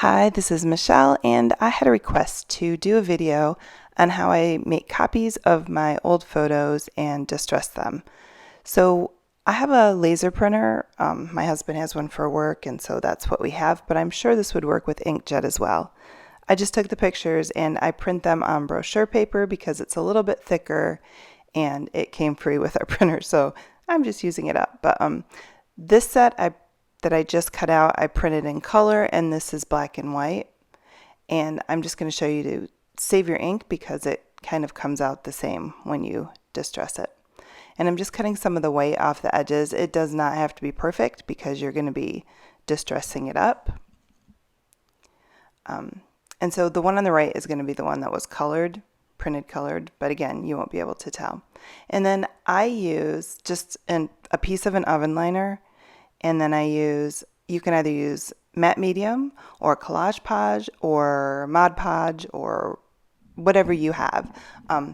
Hi, this is Michelle, and I had a request to do a video on how I make copies of my old photos and distress them. So I have a laser printer. My husband has one for work, and so that's what we have, but I'm sure this would work with inkjet as well. I just took the pictures and I print them on brochure paper because it's a little bit thicker and it came free with our printer, so I'm just using it up. But this set that I just cut out, I printed in color, and this is black and white. And I'm just going to show you to save your ink because it kind of comes out the same when you distress it. And I'm just cutting some of the white off the edges. It does not have to be perfect because you're going to be distressing it up. And so the one on the right is going to be the one that was colored, printed colored, but again, you won't be able to tell. And then I use just a piece of an oven liner, and then you can either use matte medium or Collage Podge or Mod Podge or whatever you have.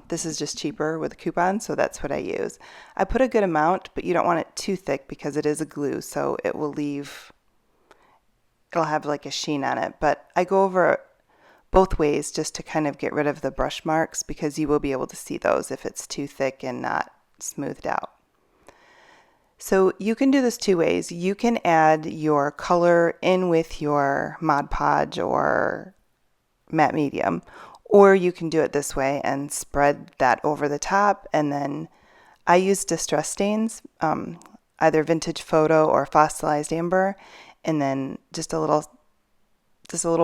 This is just cheaper with a coupon, so that's what I use. I put a good amount, but you don't want it too thick because it is a glue, so it'll have like a sheen on it. But I go over it both ways just to kind of get rid of the brush marks because you will be able to see those if it's too thick and not smoothed out. So you can do this two ways. You can add your color in with your Mod Podge or matte medium, or you can do it this way and spread that over the top. And then I use distress stains, either vintage photo or fossilized amber, and then just a little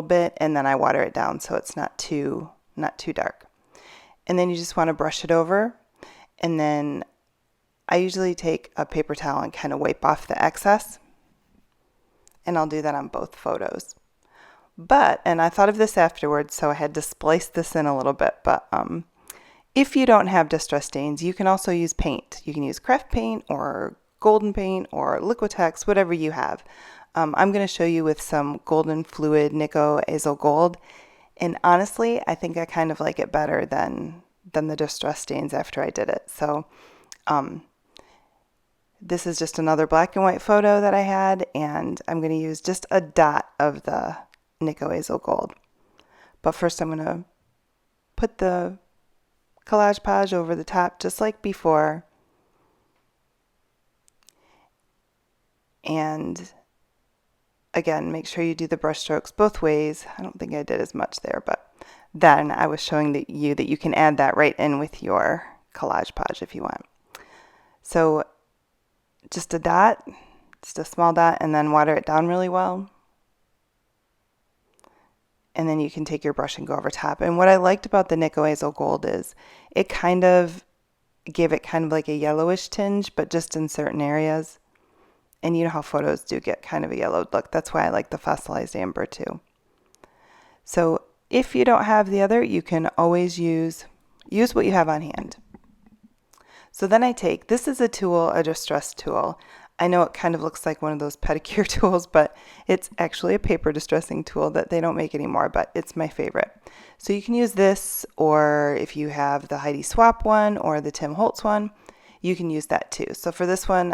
bit, and then I water it down so it's not too dark. And then you just want to brush it over, and then I usually take a paper towel and kind of wipe off the excess, and I'll do that on both photos. And I thought of this afterwards, so I had to splice this in a little bit, but if you don't have distress stains, you can also use paint. You can use craft paint or golden paint or Liquitex, whatever you have. I'm going to show you with some golden fluid Nico Azo Gold, and honestly, I think I kind of like it better than the distress stains after I did it. So this is just another black and white photo that I had, and I'm going to use just a dot of the Nico Azo Gold. But first I'm going to put the Collage Podge over the top just like before. And again, make sure you do the brush strokes both ways. I don't think I did as much there, but then I was showing you that you can add that right in with your Collage Podge if you want. So just a dot, just a small dot, and then water it down really well. And then you can take your brush and go over top. And what I liked about the Nico Azo Gold is it kind of gave it kind of like a yellowish tinge, but just in certain areas. And you know how photos do get kind of a yellowed look. That's why I like the Fossilized Amber too. So if you don't have the other, you can always use what you have on hand. So then this is a tool, a distress tool. I know it kind of looks like one of those pedicure tools, but it's actually a paper distressing tool that they don't make anymore, but it's my favorite. So you can use this, or if you have the Heidi Swapp one or the Tim Holtz one, you can use that too. So for this one,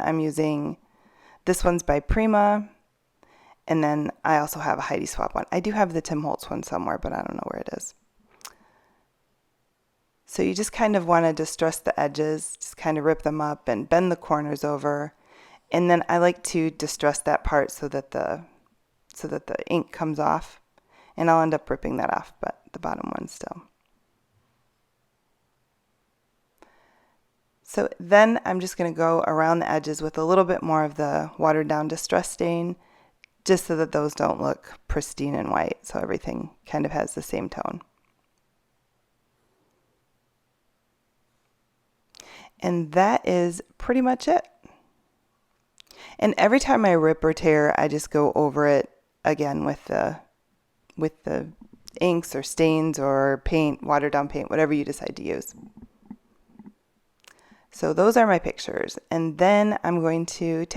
this one's by Prima, and then I also have a Heidi Swapp one. I do have the Tim Holtz one somewhere, but I don't know where it is. So you just kind of want to distress the edges, just kind of rip them up and bend the corners over. And then I like to distress that part so that the ink comes off. And I'll end up ripping that off, but the bottom one still. So then I'm just going to go around the edges with a little bit more of the watered down distress stain, just so that those don't look pristine and white, so everything kind of has the same tone. And that is pretty much it. And every time I rip or tear, I just go over it again with the inks or stains or paint, watered down paint, whatever you decide to use. So those are my pictures. And then I'm going to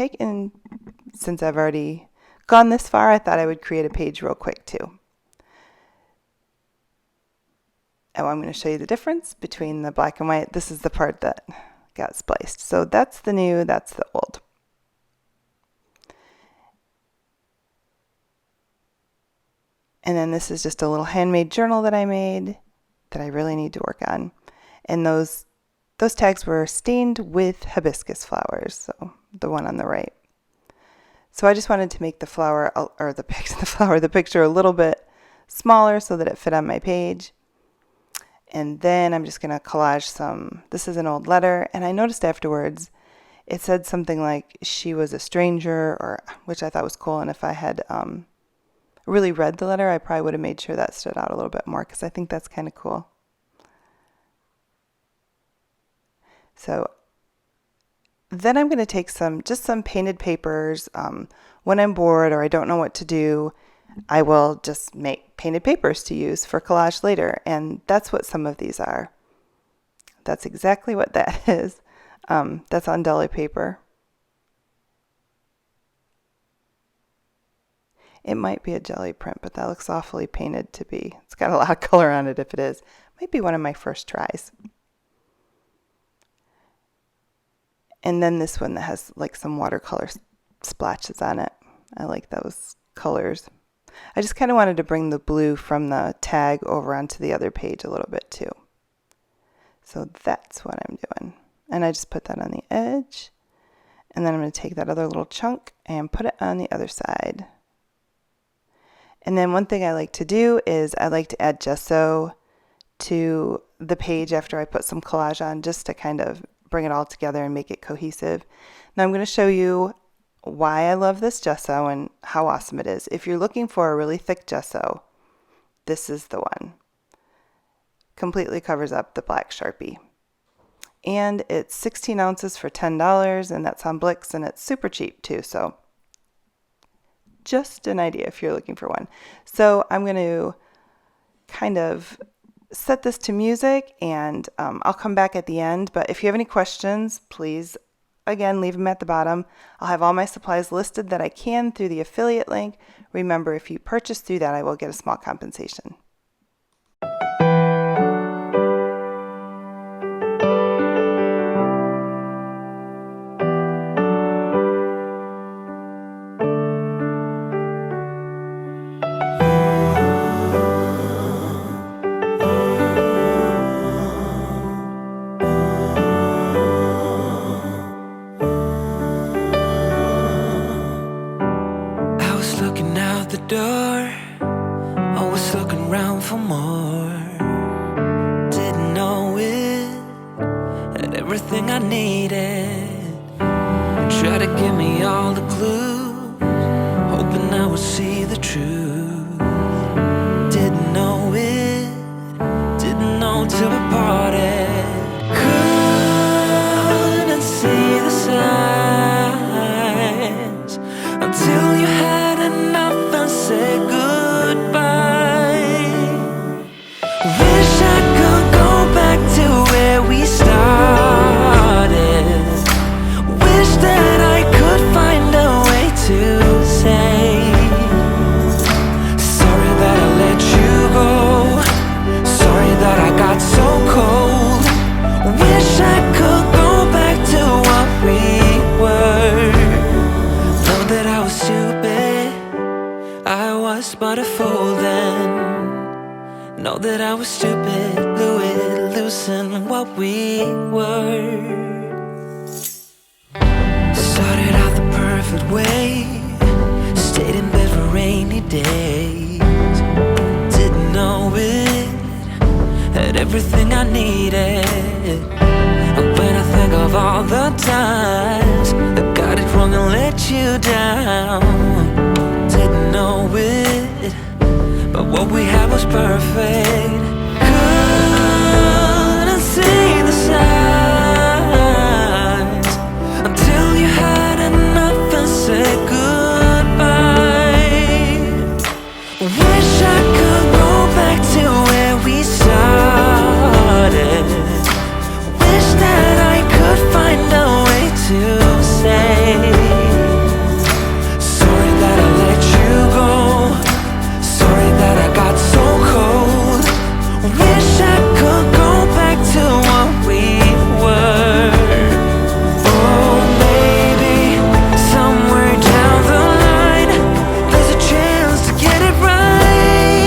since I've already gone this far, I thought I would create a page real quick too. Oh, I'm going to show you the difference between the black and white. This is the part that got spliced. So that's the new, that's the old. And then this is just a little handmade journal that I made that I really need to work on. And those tags were stained with hibiscus flowers, so the one on the right. So I just wanted to make the flower, or the picture a little bit smaller so that it fit on my page. And then I'm just going to collage some. This is an old letter, and I noticed afterwards it said something like she was a stranger, which I thought was cool. And if I had really read the letter, I probably would have made sure that stood out a little bit more, because I think that's kind of cool. So then I'm going to take some painted papers. When I'm bored or I don't know what to do, I will just make painted papers to use for collage later. And that's what some of these are. That's exactly what that is. That's on deli paper. It might be a jelly print, but that looks awfully painted to be. It's got a lot of color on it if it is. Might be one of my first tries. And then this one that has like some watercolor splotches on it. I like those colors. I just kind of wanted to bring the blue from the tag over onto the other page a little bit too. So that's what I'm doing. And I just put that on the edge. And then I'm going to take that other little chunk and put it on the other side. And then one thing I like to do is I like to add gesso to the page after I put some collage on, just to kind of bring it all together and make it cohesive. Now I'm going to show you why I love this gesso and how awesome it is. If you're looking for a really thick gesso, this is the one. Completely covers up the black Sharpie. And it's 16 ounces for $10, and that's on Blix, and it's super cheap too. So just an idea if you're looking for one. So I'm going to kind of set this to music, and I'll come back at the end. But if you have any questions, please, again, leave them at the bottom. I'll have all my supplies listed that I can through the affiliate link. Remember, if you purchase through that, I will get a small compensation. Somewhere down the line, there's a chance to get it right.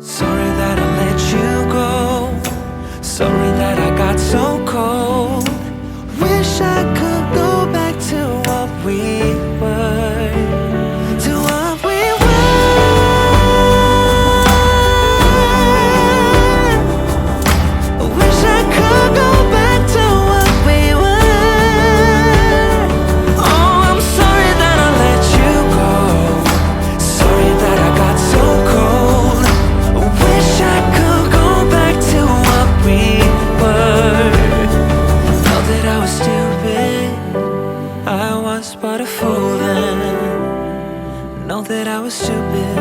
Sorry that I let you go. Sorry that I got so cold. Wish I could go back to what we were. To what we were. Wish I could go back to what we were. Oh, I'm sorry that I let you go. Sorry that I got so cold. Wish I could go back to what we were. Know that I was stupid, I was but a fool then. Know that I was stupid,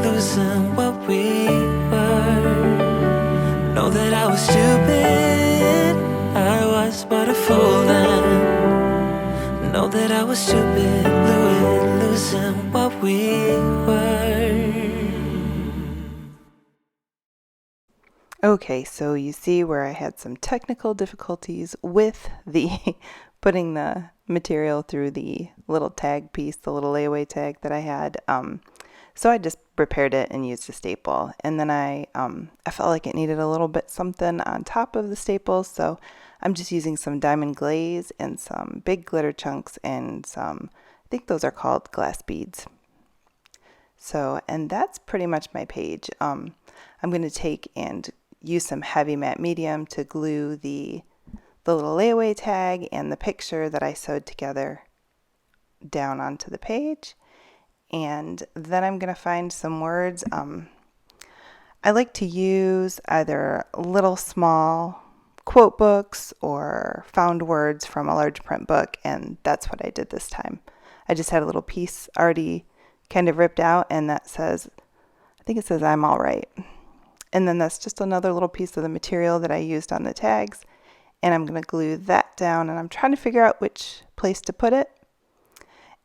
losing what we were. Know that I was stupid, I was but a fool then. Know that I was stupid, losing what we were. Okay, so you see where I had some technical difficulties with the putting the material through the little tag piece, the little layaway tag that I had. So I just repaired it and used a staple. And then I felt like it needed a little bit something on top of the staples, so I'm just using some diamond glaze and some big glitter chunks and some, I think those are called glass beads. So, and that's pretty much my page. I'm going to take and use some heavy matte medium to glue the little layaway tag and the picture that I sewed together down onto the page. And then I'm going to find some words. I like to use either little small quote books or found words from a large print book, and that's what I did this time. I just had a little piece already kind of ripped out, and that says, I think it says I'm all right. And then that's just another little piece of the material that I used on the tags, and I'm going to glue that down, and I'm trying to figure out which place to put it.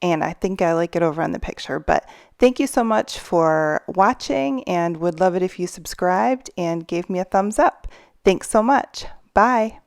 And I think I like it over on the picture. But thank you so much for watching, and would love it if you subscribed and gave me a thumbs up. Thanks so much. Bye.